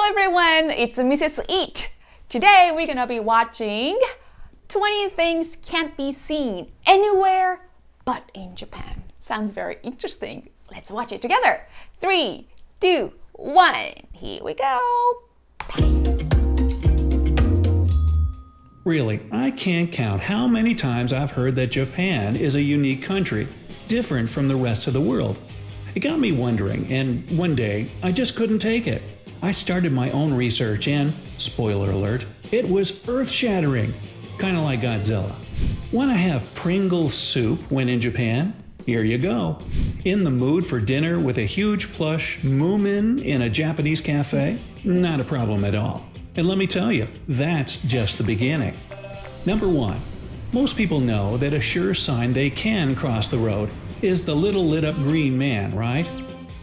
Hello everyone, it's Mrs. Eat. Today we're gonna be watching 20 things can't be seen anywhere but in Japan. Sounds very interesting. Let's watch it together. 3, 2, 1. Here we go. Really, I can't count how many times I've heard that Japan is a unique country, different from the rest of the world. It got me wondering, and one day, I just couldn't take it. I started my own research and, spoiler alert, it was earth-shattering, kind of like Godzilla. Want to have Pringles soup when in Japan? Here you go. In the mood for dinner with a huge plush Moomin in a Japanese cafe? Not a problem at all. And let me tell you, that's just the beginning. Number 1. Most people know that a sure sign they can cross the road is the little lit up green man, right?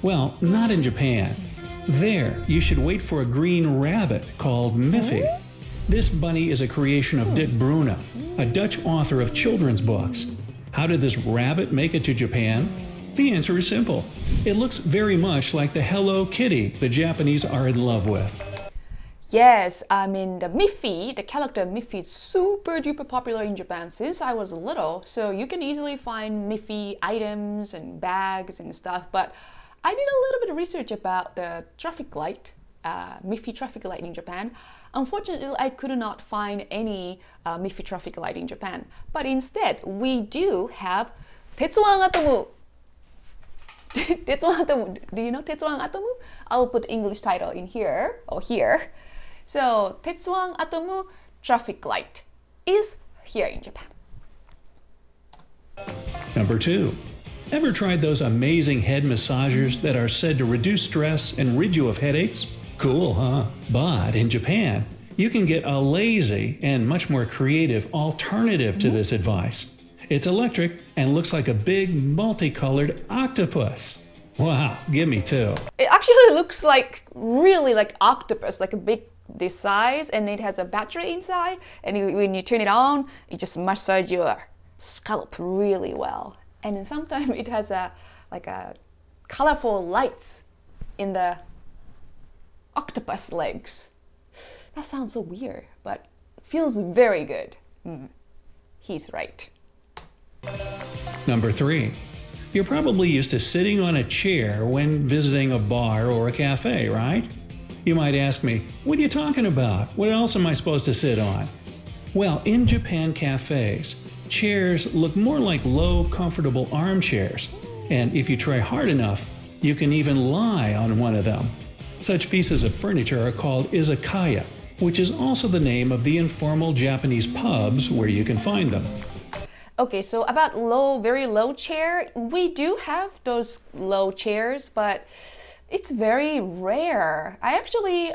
Well, not in Japan. There, you should wait for a green rabbit called Miffy. This bunny is a creation of Dick Bruna, a Dutch author of children's books. How did this rabbit make it to Japan? The answer is simple. It looks very much like the Hello Kitty the Japanese are in love with. Yes, I mean the Miffy, the character Miffy is super duper popular in Japan since I was little. So you can easily find Miffy items and bags and stuff. But I did a little bit of research about the traffic light, Miffy traffic light in Japan. Unfortunately, I could not find any Miffy traffic light in Japan. But instead, we do have Tetsuwan Atomu. Tetsuwan Atomu. Do you know Tetsuwan Atomu? I'll put English title in here or here. So Tetsuwan Atomu traffic light is here in Japan. Number 2. Ever tried those amazing head massagers that are said to reduce stress and rid you of headaches? Cool, huh? But in Japan, you can get a lazy and much more creative alternative to this advice. It's electric and looks like a big multicolored octopus. Wow, give me 2. It actually looks like really like octopus, like a big this size, and it has a battery inside, and when you turn it on, it just massages your scalp really well. And then sometimes it has a colorful lights in the octopus legs. That sounds so weird, but feels very good. He's right. Number 3. You're probably used to sitting on a chair when visiting a bar or a cafe, right? You might ask me, what are you talking about? What else am I supposed to sit on? Well, in Japan cafes, chairs look more like low, comfortable armchairs. And if you try hard enough, you can even lie on one of them. Such pieces of furniture are called Izakaya, which is also the name of the informal Japanese pubs where you can find them. Okay, so about very low chair, we do have those low chairs, but it's very rare. I actually,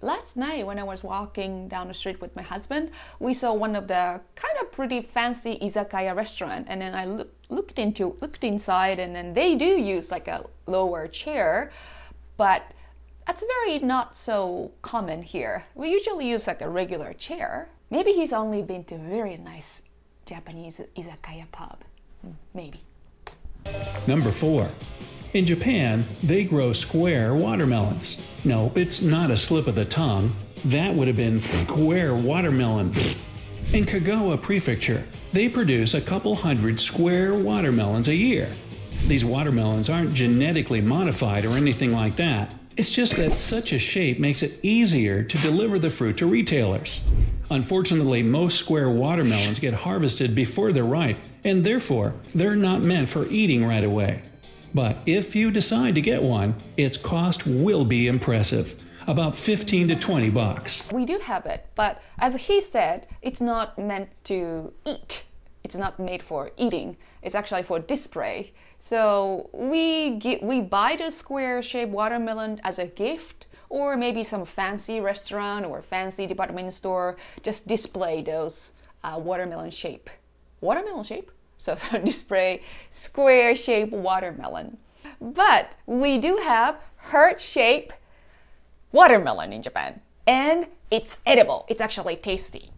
last night when I was walking down the street with my husband, we saw one of the kind of pretty fancy Izakaya restaurant, and then I looked inside, and then they do use like a lower chair, but that's very not so common here. We usually use like a regular chair. Maybe he's only been to a very nice Japanese Izakaya pub. Maybe. Number 4. In Japan, they grow square watermelons. No, it's not a slip of the tongue. That would have been square watermelon. In Kagawa Prefecture, they produce a couple hundred square watermelons a year. These watermelons aren't genetically modified or anything like that. It's just that such a shape makes it easier to deliver the fruit to retailers. Unfortunately, most square watermelons get harvested before they're ripe, and therefore, they're not meant for eating right away. But if you decide to get one, its cost will be impressive, about 15 to 20 bucks. We do have it, but as he said, it's not meant to eat. It's not made for eating. It's actually for display. So we buy the square-shaped watermelon as a gift, or maybe some fancy restaurant or fancy department store just display those watermelon shape. Watermelon shape? So display square-shaped watermelon. But we do have heart-shaped watermelon in Japan. And it's edible. It's actually tasty.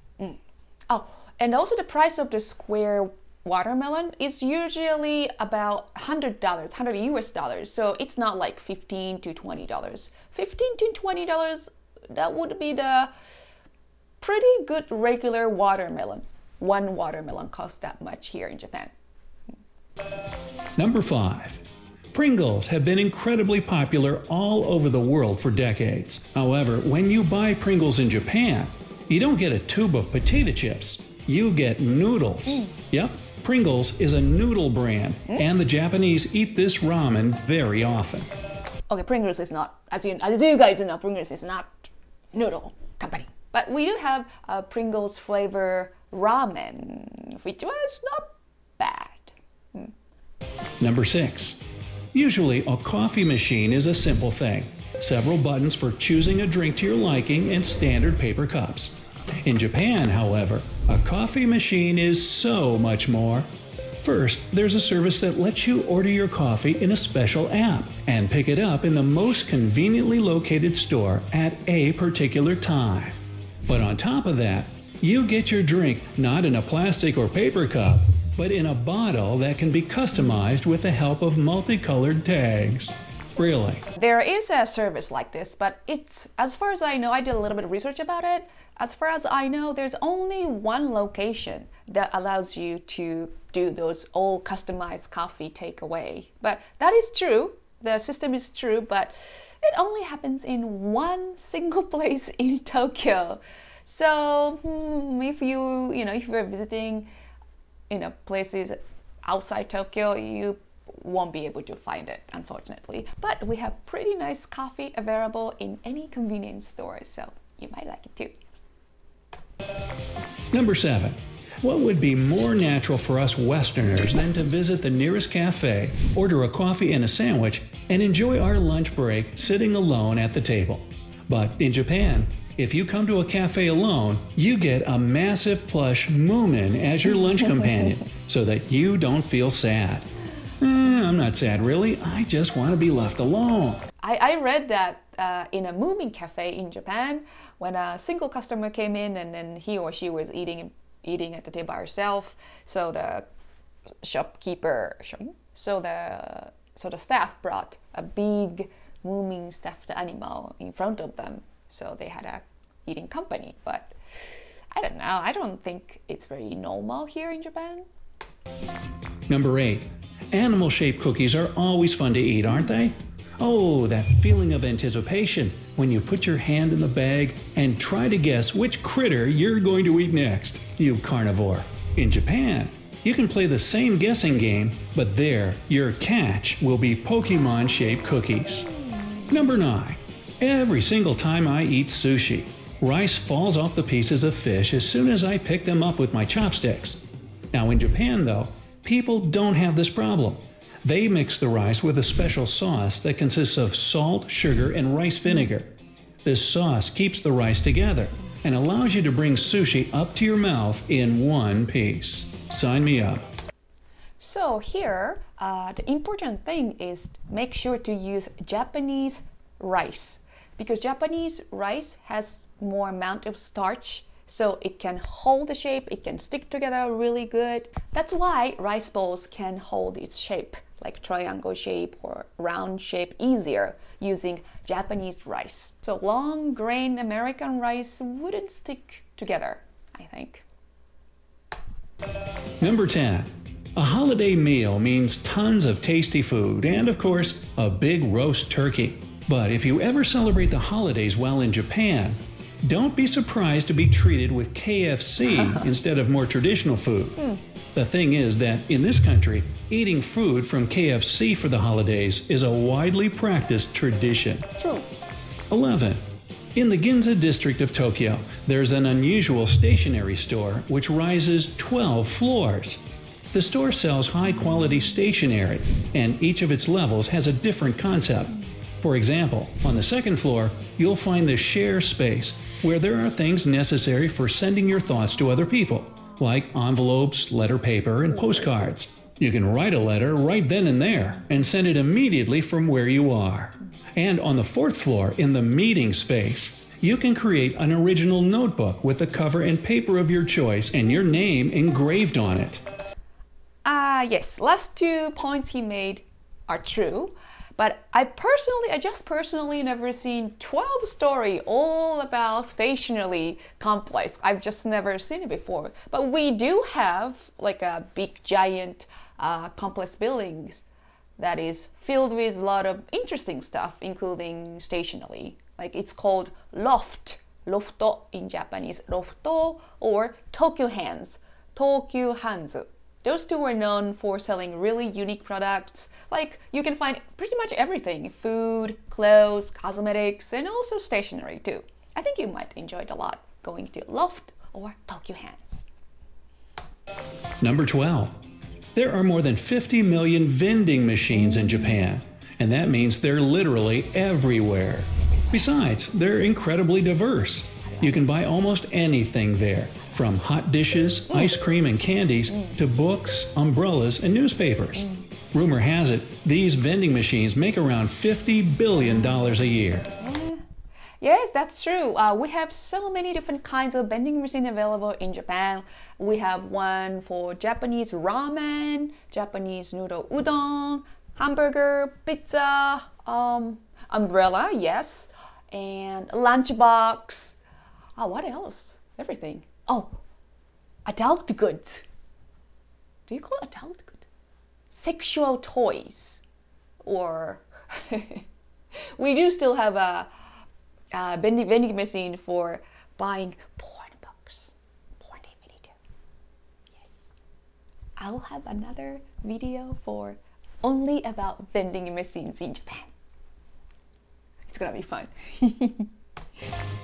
Oh, and also the price of the square watermelon is usually about $100, $100 US. So it's not like $15 to $20. $15 to $20, that would be the pretty good regular watermelon. One watermelon costs that much here in Japan. Number 5. Pringles have been incredibly popular all over the world for decades. However, when you buy Pringles in Japan, you don't get a tube of potato chips. You get noodles. Yep, Pringles is a noodle brand, and the Japanese eat this ramen very often. Okay, Pringles is not, as you guys know, Pringles is not noodle company. But we do have Pringles flavor ramen, which was not bad. Number 6. Usually, a coffee machine is a simple thing. Several buttons for choosing a drink to your liking and standard paper cups. In Japan, however, a coffee machine is so much more. First, there's a service that lets you order your coffee in a special app and pick it up in the most conveniently located store at a particular time. But on top of that, you get your drink not in a plastic or paper cup, but in a bottle that can be customized with the help of multicolored tags. Really? There is a service like this, but it's, as far as I know, I did a little bit of research about it. As far as I know, there's only one location that allows you to do those all customized coffee takeaway. But that is true. The system is true, but it only happens in one single place in Tokyo. So if you're visiting, places outside Tokyo, you won't be able to find it, unfortunately. But we have pretty nice coffee available in any convenience store, so you might like it too. Number 7. What would be more natural for us Westerners than to visit the nearest cafe, order a coffee and a sandwich, and enjoy our lunch break sitting alone at the table? But in Japan, if you come to a cafe alone, you get a massive plush Moomin as your lunch companion so that you don't feel sad. I'm not sad really, I just want to be left alone. I read that in a Moomin cafe in Japan, when a single customer came in and then he or she was eating at the table by herself, so the staff brought a big Moomin stuffed animal in front of them, so they had a eating company. But I don't know, I don't think it's very normal here in Japan. Number 8. Animal-shaped cookies are always fun to eat, aren't they? Oh, that feeling of anticipation when you put your hand in the bag and try to guess which critter you're going to eat next, you carnivore. In Japan, you can play the same guessing game, but there, your catch will be Pokemon-shaped cookies. Number 9. Every single time I eat sushi, rice falls off the pieces of fish as soon as I pick them up with my chopsticks. Now in Japan, though, people don't have this problem. They mix the rice with a special sauce that consists of salt, sugar, and rice vinegar. This sauce keeps the rice together and allows you to bring sushi up to your mouth in one piece. Sign me up. So here, the important thing is make sure to use Japanese rice, because Japanese rice has more amount of starch, so it can hold the shape, it can stick together really good. That's why rice bowls can hold its shape, like triangle shape or round shape, easier using Japanese rice. So long grain American rice wouldn't stick together, I think. Number 10. A holiday meal means tons of tasty food and, of course, a big roast turkey. But if you ever celebrate the holidays while in Japan, don't be surprised to be treated with KFC instead of more traditional food. The thing is that in this country, eating food from KFC for the holidays is a widely practiced tradition. True. 11. In the Ginza district of Tokyo, there's an unusual stationery store which rises 12 floors. The store sells high-quality stationery, and each of its levels has a different concept. For example, on the second floor, you'll find the share space, where there are things necessary for sending your thoughts to other people, like envelopes, letter paper, and postcards. You can write a letter right then and there and send it immediately from where you are. And on the fourth floor, in the meeting space, you can create an original notebook with the cover and paper of your choice and your name engraved on it. Yes, last 2 points he made are true. But I just personally never seen 12 story all about stationery complex. I've just never seen it before. But we do have like a big giant complex buildings that is filled with a lot of interesting stuff, including stationery. Like it's called loft, lofto in Japanese, lofto, or Tokyo Hands, Tokyo Hands. Those two are known for selling really unique products. Like you can find pretty much everything, food, clothes, cosmetics, and also stationery too. I think you might enjoy it a lot going to Loft or Tokyo Hands. Number 12. There are more than 50 million vending machines in Japan, and that means they're literally everywhere. Besides, they're incredibly diverse. You can buy almost anything there, from hot dishes, ice cream and candies, to books, umbrellas, and newspapers. Rumor has it, these vending machines make around $50 billion a year. Yes, that's true. We have so many different kinds of vending machines available in Japan. We have one for Japanese ramen, Japanese noodle udon, hamburger, pizza, umbrella, yes, and lunchbox. What else? Everything. Oh, adult goods. Do you call it adult goods? Sexual toys. Or we do still have a vending machine for buying porn books, porn DVD. Yes. I'll have another video for only about vending machines in Japan. It's gonna be fun.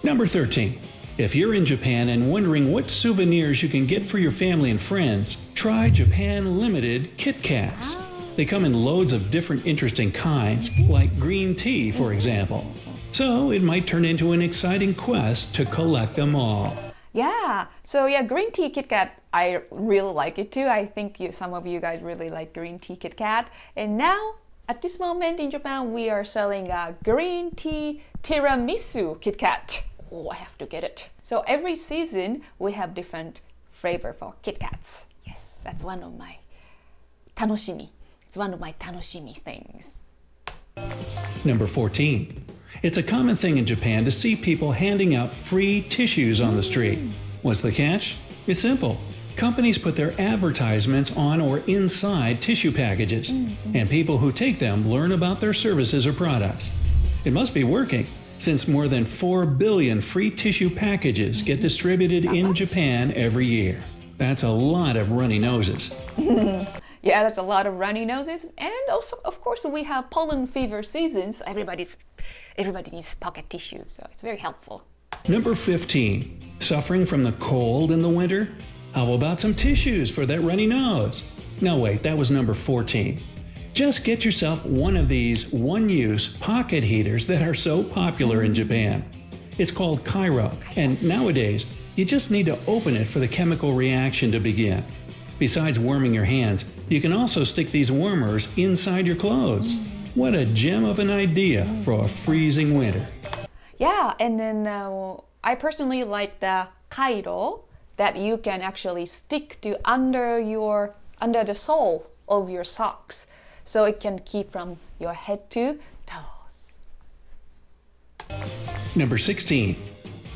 Number 13. If you're in Japan and wondering what souvenirs you can get for your family and friends, try Japan Limited Kitkats. They come in loads of different interesting kinds, like green tea, for example. So it might turn into an exciting quest to collect them all. Yeah, so yeah, green tea Kit Kat, I really like it too. I think some of you guys really like green tea Kit Kat. And now, at this moment in Japan, we are selling a green tea tiramisu Kit Kat. Oh, I have to get it. So every season, we have different flavor for Kit Kats. Yes, that's one of my tanoshimi. It's one of my tanoshimi things. Number 14. It's a common thing in Japan to see people handing out free tissues on the street. What's the catch? It's simple. Companies put their advertisements on or inside tissue packages, and people who take them learn about their services or products. It must be working, since more than 4 billion free tissue packages get distributed in Japan every year. That's a lot of runny noses. Yeah, that's a lot of runny noses. And also, of course, we have pollen fever seasons. Everybody needs pocket tissue, so it's very helpful. Number 15. Suffering from the cold in the winter? How about some tissues for that runny nose? No, wait, that was number 14. Just get yourself one of these one-use pocket heaters that are so popular in Japan. It's called Cairo, and nowadays, you just need to open it for the chemical reaction to begin. Besides warming your hands, you can also stick these warmers inside your clothes. What a gem of an idea for a freezing winter. Yeah, and then I personally like the Cairo that you can actually stick to under the sole of your socks, so it can keep from your head to toes. Number 16.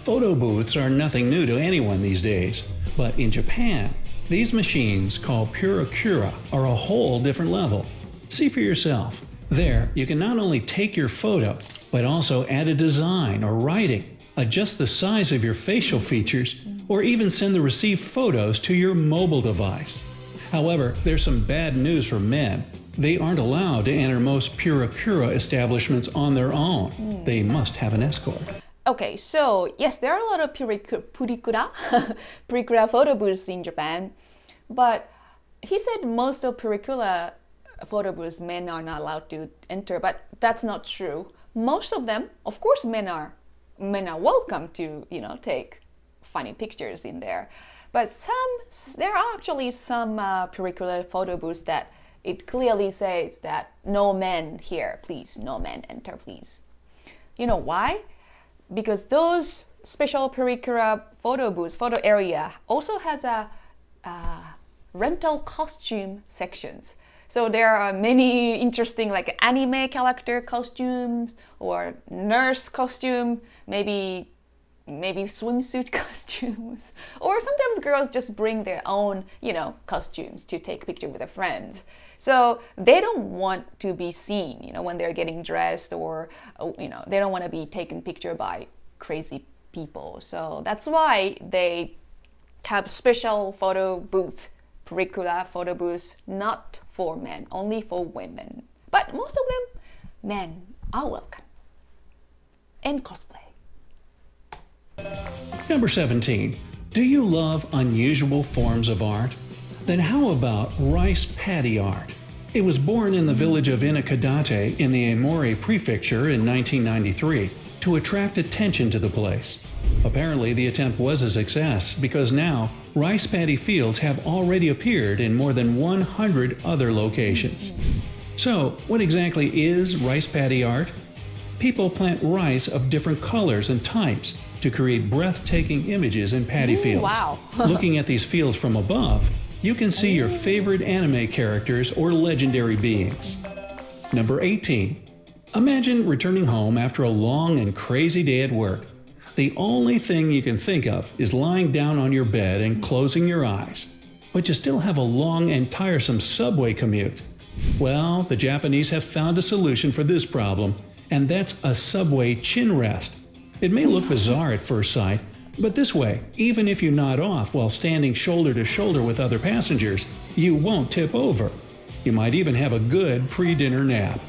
Photo booths are nothing new to anyone these days, but in Japan, these machines, called Purikura, are a whole different level. See for yourself. There, you can not only take your photo, but also add a design or writing, adjust the size of your facial features, or even send the received photos to your mobile device. However, there's some bad news for men. They aren't allowed to enter most Purikura establishments on their own. They must have an escort. Okay, so yes, there are a lot of Purikura photo booths in Japan, but he said most of Purikura photo booths men are not allowed to enter, but that's not true. Most of them, of course, men are welcome to take funny pictures in there, but there are actually some Purikura photo booths that it clearly says that no men here, please, no men enter, please. You know why? Because those special Purikura photo booths, photo area, also has a rental costume sections. So there are many interesting like anime character costumes or nurse costume, maybe swimsuit costumes, or sometimes girls just bring their own, costumes to take picture with their friends. So they don't want to be seen, when they're getting dressed, or they don't want to be taken picture by crazy people. So that's why they have special photo booth, curricula photo booths, not for men, only for women. But most of them, men are welcome. And cosplay. Number 17. Do you love unusual forms of art? Then how about rice paddy art? It was born in the village of Izakaya in the Aomori prefecture in 1993 to attract attention to the place. Apparently, the attempt was a success because now rice paddy fields have already appeared in more than 100 other locations. So, what exactly is rice paddy art? People plant rice of different colors and types to create breathtaking images in paddy fields. Wow. Looking at these fields from above, you can see your favorite anime characters or legendary beings. Number 18. Imagine returning home after a long and crazy day at work. The only thing you can think of is lying down on your bed and closing your eyes. But you still have a long and tiresome subway commute. Well, the Japanese have found a solution for this problem, and that's a subway chin rest. It may look bizarre at first sight, but this way, even if you nod off while standing shoulder to shoulder with other passengers, you won't tip over. You might even have a good pre-dinner nap.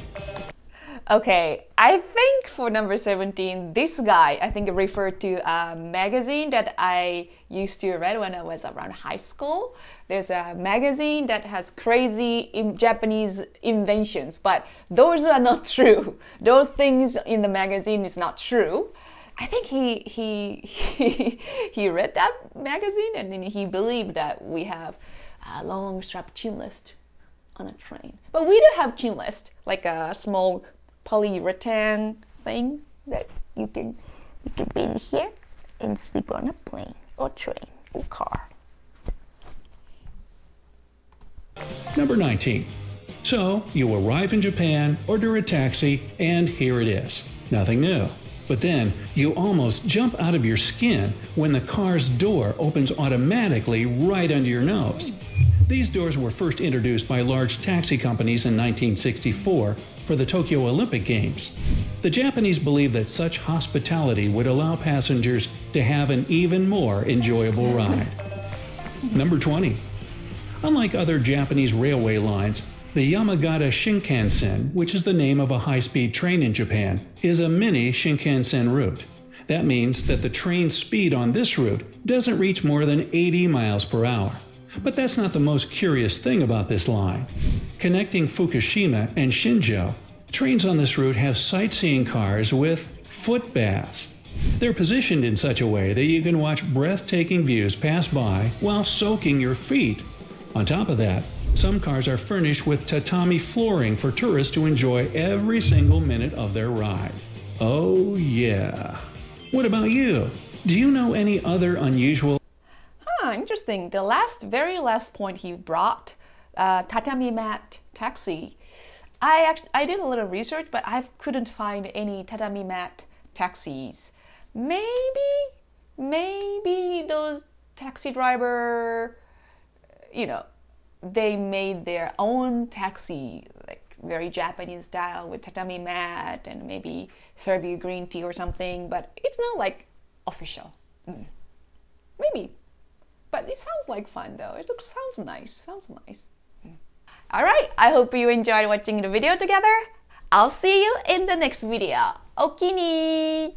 Okay, I think for number 17, this guy, I think referred to a magazine that I used to read when I was around high school. There's a magazine that has crazy Japanese inventions, but those are not true. Those things in the magazine is not true. I think he read that magazine and then he believed that we have a long strap chin list on a train. But we do have chin list, like a small polyurethane thing that you can be in here and sleep on a plane or train or car. Number 19. So, you arrive in Japan, order a taxi, and here it is. Nothing new. But then, you almost jump out of your skin when the car's door opens automatically right under your nose. These doors were first introduced by large taxi companies in 1964 for the Tokyo Olympic Games. The Japanese believed that such hospitality would allow passengers to have an even more enjoyable ride. Number 20. Unlike other Japanese railway lines, the Yamagata Shinkansen, which is the name of a high-speed train in Japan, is a mini Shinkansen route. That means that the train speed on this route doesn't reach more than 80 miles per hour. But that's not the most curious thing about this line. Connecting Fukushima and Shinjo, trains on this route have sightseeing cars with foot baths. They're positioned in such a way that you can watch breathtaking views pass by while soaking your feet. On top of that, some cars are furnished with tatami flooring for tourists to enjoy every single minute of their ride. Oh yeah. What about you? Do you know any other unusual... Interesting. The very last point he brought, tatami mat taxi. I did a little research, but I couldn't find any tatami mat taxis. Maybe those taxi driver, they made their own taxi, like very Japanese style with tatami mat and maybe serve you green tea or something, but it's not like official. Maybe. But it sounds like fun though. Sounds nice. Alright, I hope you enjoyed watching the video together. I'll see you in the next video. Okini!